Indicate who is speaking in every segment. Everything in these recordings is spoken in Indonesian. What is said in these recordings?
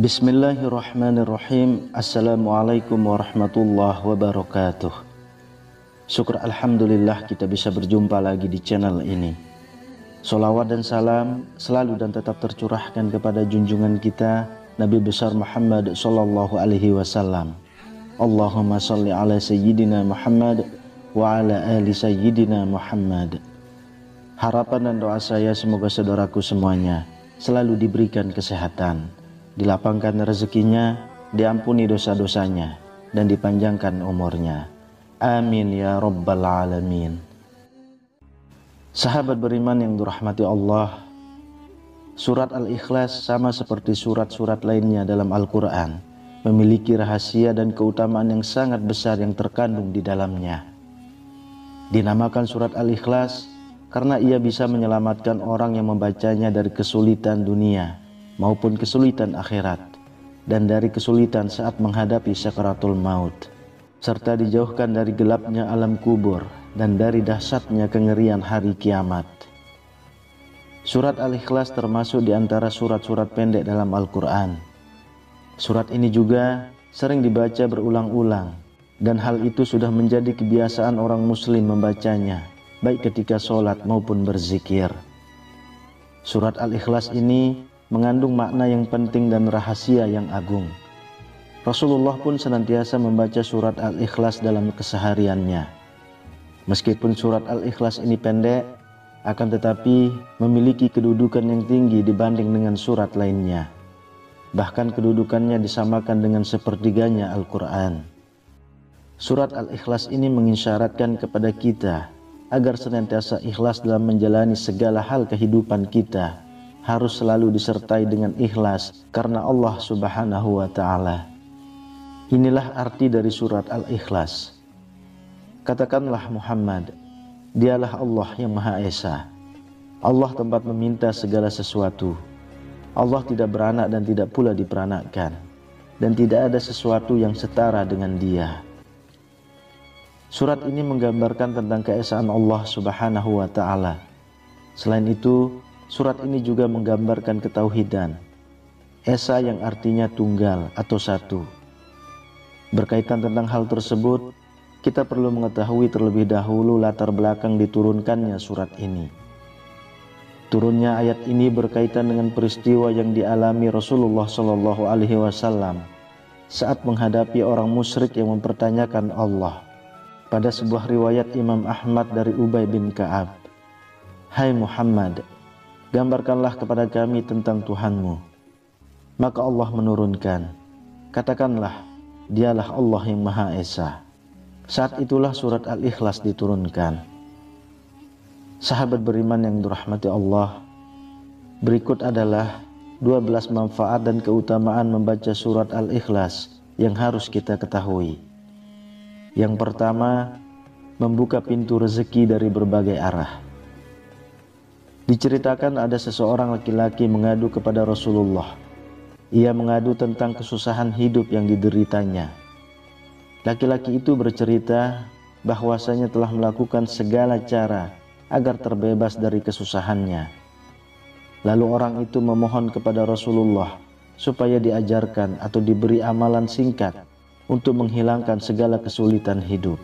Speaker 1: Bismillahirrahmanirrahim. Assalamualaikum warahmatullahi wabarakatuh. Syukur alhamdulillah kita bisa berjumpa lagi di channel ini. Sholawat dan salam selalu dan tetap tercurahkan kepada junjungan kita Nabi besar Muhammad sallallahu alaihi wasallam. Allahumma sholli ala sayyidina Muhammad wa ala ali sayyidina Muhammad. Harapan dan doa saya semoga saudaraku semuanya selalu diberikan kesehatan, dilapangkan rezekinya, diampuni dosa-dosanya, dan dipanjangkan umurnya. Amin ya rabbal alamin. Sahabat beriman yang dirahmati Allah, surat Al-Ikhlas sama seperti surat-surat lainnya dalam Al-Quran, memiliki rahasia dan keutamaan yang sangat besar yang terkandung di dalamnya. Dinamakan surat Al-Ikhlas karena ia bisa menyelamatkan orang yang membacanya dari kesulitan dunia maupun kesulitan akhirat, dan dari kesulitan saat menghadapi sakaratul maut, serta dijauhkan dari gelapnya alam kubur dan dari dahsyatnya kengerian hari kiamat. Surat Al-Ikhlas termasuk di antara surat-surat pendek dalam Al-Quran. Surat ini juga sering dibaca berulang-ulang, dan hal itu sudah menjadi kebiasaan orang muslim membacanya, baik ketika sholat maupun berzikir. Surat Al-Ikhlas ini mengandung makna yang penting dan rahasia yang agung. Rasulullah pun senantiasa membaca surat Al-Ikhlas dalam kesehariannya. Meskipun surat Al-Ikhlas ini pendek, akan tetapi memiliki kedudukan yang tinggi dibanding dengan surat lainnya. Bahkan kedudukannya disamakan dengan sepertiganya Al-Quran. Surat Al-Ikhlas ini mengisyaratkan kepada kita agar senantiasa ikhlas dalam menjalani segala hal kehidupan kita, harus selalu disertai dengan ikhlas karena Allah Subhanahu wa ta'ala. Inilah arti dari surat Al-Ikhlas. Katakanlah Muhammad, dialah Allah yang Maha Esa. Allah tempat meminta segala sesuatu. Allah tidak beranak dan tidak pula diperanakkan, dan tidak ada sesuatu yang setara dengan Dia. Surat ini menggambarkan tentang keesaan Allah Subhanahu wa ta'ala. Selain itu, surat ini juga menggambarkan ketauhidan, esa yang artinya tunggal atau satu. Berkaitan tentang hal tersebut, kita perlu mengetahui terlebih dahulu latar belakang diturunkannya surat ini. Turunnya ayat ini berkaitan dengan peristiwa yang dialami Rasulullah Shallallahu Alaihi Wasallam saat menghadapi orang musyrik yang mempertanyakan Allah. Pada sebuah riwayat Imam Ahmad dari Ubay bin Ka'ab, "Hai Muhammad, gambarkanlah kepada kami tentang Tuhanmu." Maka Allah menurunkan, "Katakanlah, dialah Allah yang Maha Esa." Saat itulah surat Al-Ikhlas diturunkan. Sahabat beriman yang dirahmati Allah, berikut adalah 12 manfaat dan keutamaan membaca surat Al-Ikhlas yang harus kita ketahui. Yang pertama, membuka pintu rezeki dari berbagai arah. Diceritakan ada seseorang laki-laki mengadu kepada Rasulullah. Ia mengadu tentang kesusahan hidup yang dideritanya. Laki-laki itu bercerita bahwasanya telah melakukan segala cara agar terbebas dari kesusahannya. Lalu orang itu memohon kepada Rasulullah supaya diajarkan atau diberi amalan singkat untuk menghilangkan segala kesulitan hidup.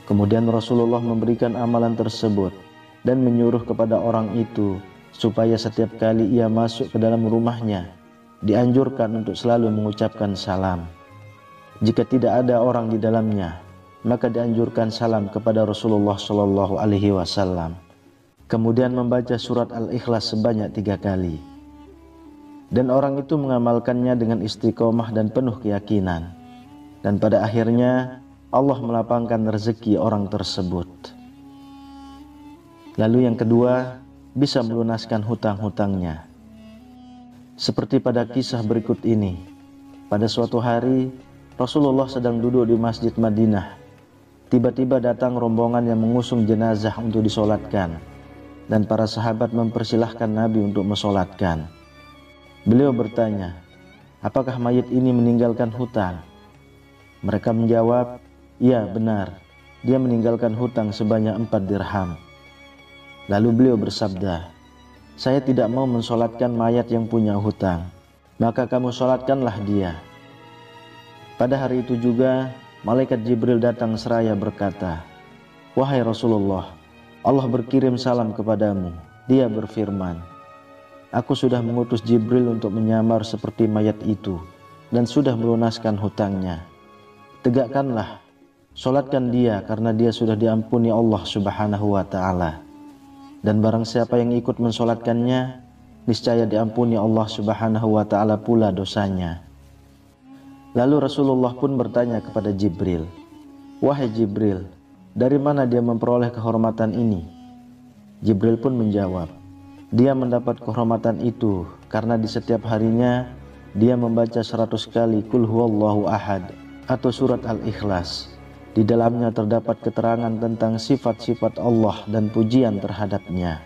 Speaker 1: Kemudian Rasulullah memberikan amalan tersebut dan menyuruh kepada orang itu supaya setiap kali ia masuk ke dalam rumahnya, dianjurkan untuk selalu mengucapkan salam. Jika tidak ada orang di dalamnya, maka dianjurkan salam kepada Rasulullah Shallallahu Alaihi Wasallam. Kemudian membaca surat Al-Ikhlas sebanyak 3 kali. Dan orang itu mengamalkannya dengan istiqomah dan penuh keyakinan. Dan pada akhirnya Allah melapangkan rezeki orang tersebut. Lalu yang kedua, bisa melunaskan hutang-hutangnya. Seperti pada kisah berikut ini. Pada suatu hari, Rasulullah sedang duduk di Masjid Madinah. Tiba-tiba datang rombongan yang mengusung jenazah untuk disolatkan. dan para sahabat mempersilahkan Nabi untuk mensolatkan. Beliau bertanya, apakah mayit ini meninggalkan hutang? Mereka menjawab, iya benar, dia meninggalkan hutang sebanyak 4 dirham. Lalu beliau bersabda, saya tidak mau mensolatkan mayat yang punya hutang, maka kamu solatkanlah dia. Pada hari itu juga, malaikat Jibril datang seraya berkata, wahai Rasulullah, Allah berkirim salam kepadamu. Dia berfirman, aku sudah mengutus Jibril untuk menyamar seperti mayat itu dan sudah melunaskan hutangnya. Tegakkanlah, solatkan dia karena dia sudah diampuni Allah Subhanahu wa ta'ala. Dan barang siapa yang ikut mensolatkannya, niscaya diampuni Allah Subhanahu wa ta'ala pula dosanya. Lalu Rasulullah pun bertanya kepada Jibril, wahai Jibril, dari mana dia memperoleh kehormatan ini? Jibril pun menjawab, dia mendapat kehormatan itu karena di setiap harinya dia membaca 100 kali Qul huwallahu ahad atau surat Al-Ikhlas. Di dalamnya terdapat keterangan tentang sifat-sifat Allah dan pujian terhadapnya.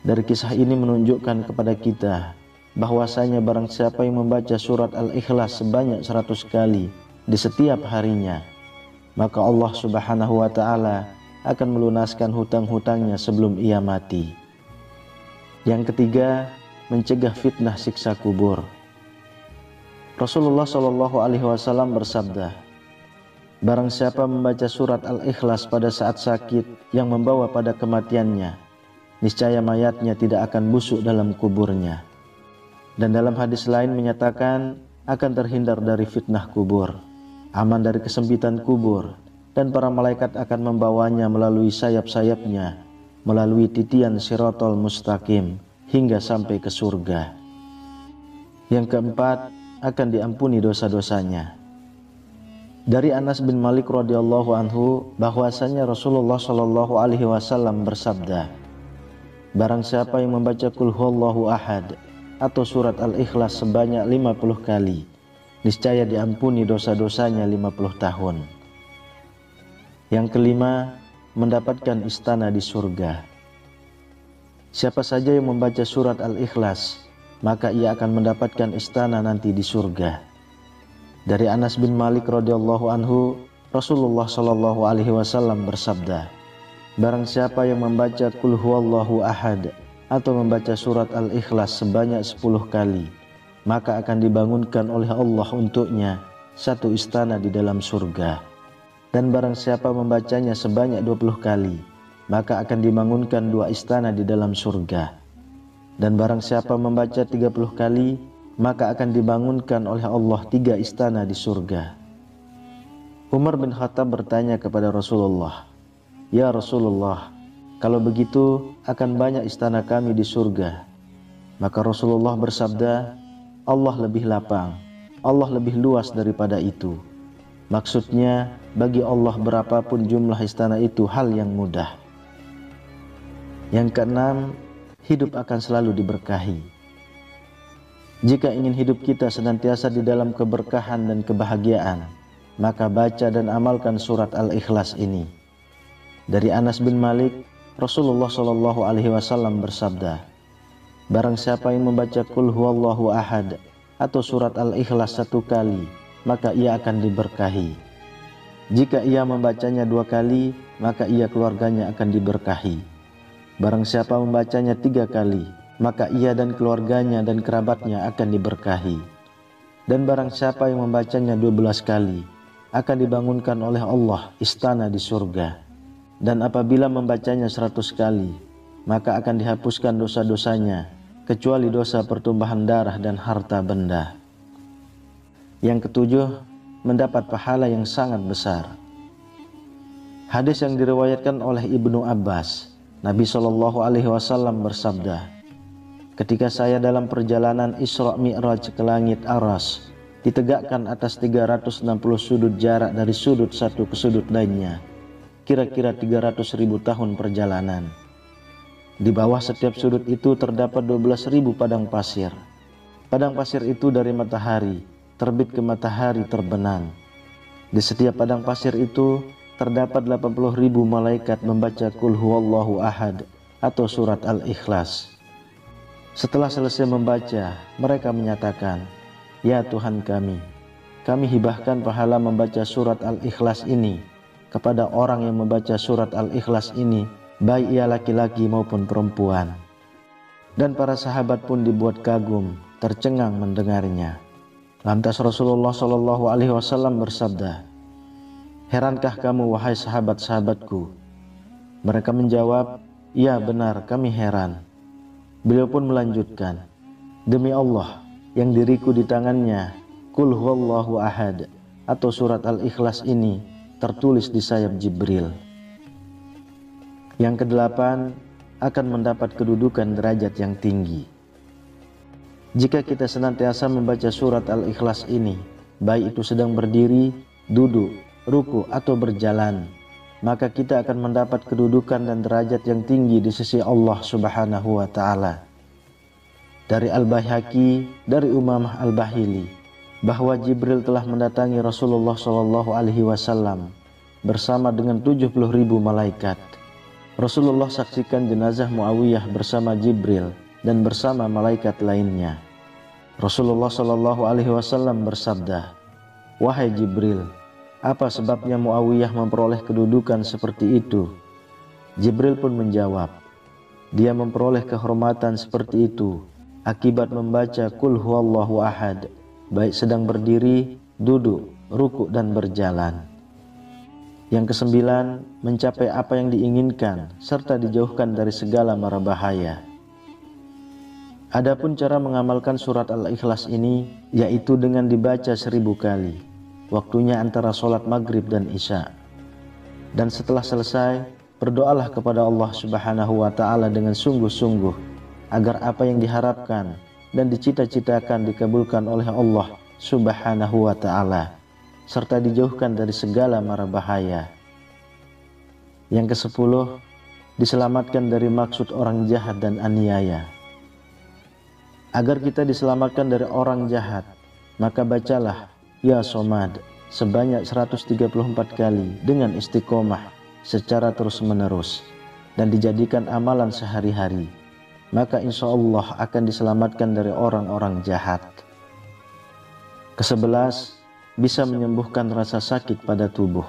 Speaker 1: Dari kisah ini menunjukkan kepada kita bahwasanya barang siapa yang membaca surat Al-Ikhlas sebanyak 100 kali di setiap harinya, maka Allah Subhanahu wa ta'ala akan melunaskan hutang-hutangnya sebelum ia mati. Yang ketiga, mencegah fitnah siksa kubur. Rasulullah SAW bersabda, barang siapa membaca surat Al-Ikhlas pada saat sakit yang membawa pada kematiannya, niscaya mayatnya tidak akan busuk dalam kuburnya. Dan dalam hadis lain menyatakan akan terhindar dari fitnah kubur, aman dari kesempitan kubur, dan para malaikat akan membawanya melalui sayap-sayapnya, melalui titian Shiratal Mustaqim hingga sampai ke surga. Yang keempat, akan diampuni dosa-dosanya. Dari Anas bin Malik radhiyallahu anhu bahwasanya Rasulullah shallallahu alaihi wasallam bersabda, barang siapa yang membaca Qul huwallahu ahad atau surat Al-Ikhlas sebanyak 50 kali, niscaya diampuni dosa-dosanya 50 tahun. Yang kelima, mendapatkan istana di surga. Siapa saja yang membaca surat Al-Ikhlas, maka ia akan mendapatkan istana nanti di surga. Dari Anas bin Malik radhiyallahu anhu, Rasulullah shallallahu alaihi wasallam bersabda, barang siapa yang membaca Qul huwallahu ahad atau membaca surat Al-Ikhlas sebanyak 10 kali, maka akan dibangunkan oleh Allah untuknya satu istana di dalam surga. Dan barang siapa membacanya sebanyak 20 kali, maka akan dibangunkan 2 istana di dalam surga. Dan barang siapa membaca 30 kali, maka akan dibangunkan oleh Allah 3 istana di surga. Umar bin Khattab bertanya kepada Rasulullah, ya Rasulullah, kalau begitu akan banyak istana kami di surga. Maka Rasulullah bersabda, Allah lebih lapang, Allah lebih luas daripada itu. Maksudnya, bagi Allah berapapun jumlah istana itu hal yang mudah. Yang keenam, hidup akan selalu diberkahi. Jika ingin hidup kita senantiasa di dalam keberkahan dan kebahagiaan, maka baca dan amalkan surat Al-Ikhlas ini. Dari Anas bin Malik, Rasulullah SAW bersabda, barang siapa yang membaca Qul huwallahu ahad atau surat Al-Ikhlas 1 kali, maka ia akan diberkahi. Jika ia membacanya 2 kali, maka ia keluarganya akan diberkahi. Barang siapa membacanya 3 kali, maka ia dan keluarganya dan kerabatnya akan diberkahi. Dan barang siapa yang membacanya 12 kali, akan dibangunkan oleh Allah istana di surga. Dan apabila membacanya 100 kali, maka akan dihapuskan dosa-dosanya, kecuali dosa pertumbuhan darah dan harta benda. Yang ketujuh, mendapat pahala yang sangat besar. Hadis yang diriwayatkan oleh Ibnu Abbas, Nabi SAW bersabda, ketika saya dalam perjalanan Isra Mi'raj ke langit Aras, ditegakkan atas 360 sudut jarak dari sudut satu ke sudut lainnya, kira-kira 300.000 tahun perjalanan. Di bawah setiap sudut itu terdapat 12.000 padang pasir. Padang pasir itu dari matahari terbit ke matahari terbenam. Di setiap padang pasir itu terdapat 80.000 malaikat membaca Qul huwallahu ahad atau surat Al-Ikhlas. Setelah selesai membaca, mereka menyatakan, "Ya Tuhan kami hibahkan pahala membaca surat Al-Ikhlas ini kepada orang yang membaca surat Al-Ikhlas ini, baik ia laki-laki maupun perempuan." Dan para sahabat pun dibuat kagum, tercengang mendengarnya. Lantas Rasulullah SAW bersabda, "Herankah kamu wahai sahabat-sahabatku?" Mereka menjawab, "Ya benar, kami heran." Beliau pun melanjutkan, "Demi Allah yang diriku di tangannya, Qul huwallahu ahad atau surat Al-Ikhlas ini tertulis di sayap Jibril." Yang kedelapan, akan mendapat kedudukan derajat yang tinggi. Jika kita senantiasa membaca surat Al-Ikhlas ini, baik itu sedang berdiri, duduk, ruku atau berjalan, maka kita akan mendapat kedudukan dan derajat yang tinggi di sisi Allah Subhanahu wa Ta'ala. Dari Al-Baihaqi, dari Umamah Al-Bahili, bahwa Jibril telah mendatangi Rasulullah SAW bersama dengan 70.000 malaikat. Rasulullah saksikan jenazah Muawiyah bersama Jibril dan bersama malaikat lainnya. Rasulullah SAW bersabda, "Wahai Jibril, apa sebabnya Muawiyah memperoleh kedudukan seperti itu?" Jibril pun menjawab, "Dia memperoleh kehormatan seperti itu akibat membaca Qul huwallahu ahad, baik sedang berdiri, duduk, ruku dan berjalan." Yang kesembilan, mencapai apa yang diinginkan serta dijauhkan dari segala mara bahaya. Adapun cara mengamalkan surat Al-Ikhlas ini, yaitu dengan dibaca 1000 kali. Waktunya antara sholat maghrib dan isya. Dan setelah selesai, berdoalah kepada Allah Subhanahu wa Ta'ala dengan sungguh-sungguh, agar apa yang diharapkan dan dicita-citakan dikabulkan oleh Allah Subhanahu wa Ta'ala, serta dijauhkan dari segala mara bahaya. Yang ke-10, diselamatkan dari maksud orang jahat dan aniaya. Agar kita diselamatkan dari orang jahat, maka bacalah Ya Somad sebanyak 134 kali dengan istiqomah secara terus-menerus dan dijadikan amalan sehari-hari, maka insya Allah akan diselamatkan dari orang-orang jahat. Ke-11, bisa menyembuhkan rasa sakit pada tubuh.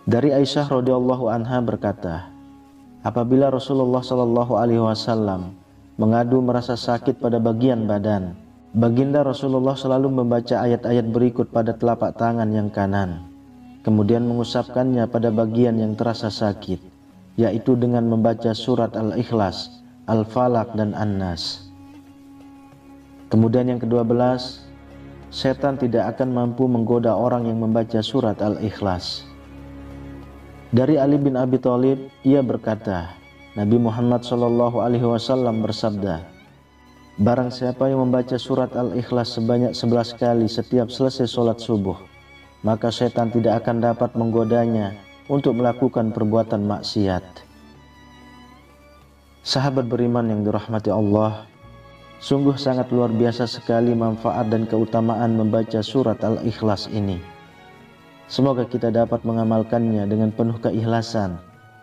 Speaker 1: Dari Aisyah radhiyallahu anha berkata, apabila Rasulullah SAW mengadu merasa sakit pada bagian badan, baginda Rasulullah selalu membaca ayat-ayat berikut pada telapak tangan yang kanan, kemudian mengusapkannya pada bagian yang terasa sakit, yaitu dengan membaca surat Al-Ikhlas, Al-Falaq dan An-Nas. Kemudian yang ke-12, setan tidak akan mampu menggoda orang yang membaca surat Al-Ikhlas. Dari Ali bin Abi Thalib, ia berkata, Nabi Muhammad SAW bersabda, barang siapa yang membaca surat Al-Ikhlas sebanyak 11 kali setiap selesai sholat subuh, maka setan tidak akan dapat menggodanya untuk melakukan perbuatan maksiat. Sahabat beriman yang dirahmati Allah, sungguh sangat luar biasa sekali manfaat dan keutamaan membaca surat Al-Ikhlas ini. Semoga kita dapat mengamalkannya dengan penuh keikhlasan,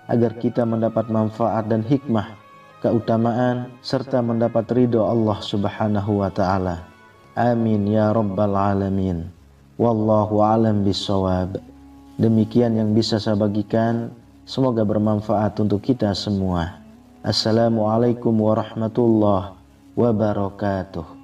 Speaker 1: agar kita mendapat manfaat dan hikmah, keutamaan, serta mendapat ridho Allah Subhanahu wa Ta'ala. Amin ya Rabbal Alamin. Wallahu alam bisawab. Demikian yang bisa saya bagikan, semoga bermanfaat untuk kita semua. Assalamualaikum warahmatullahi wabarakatuh.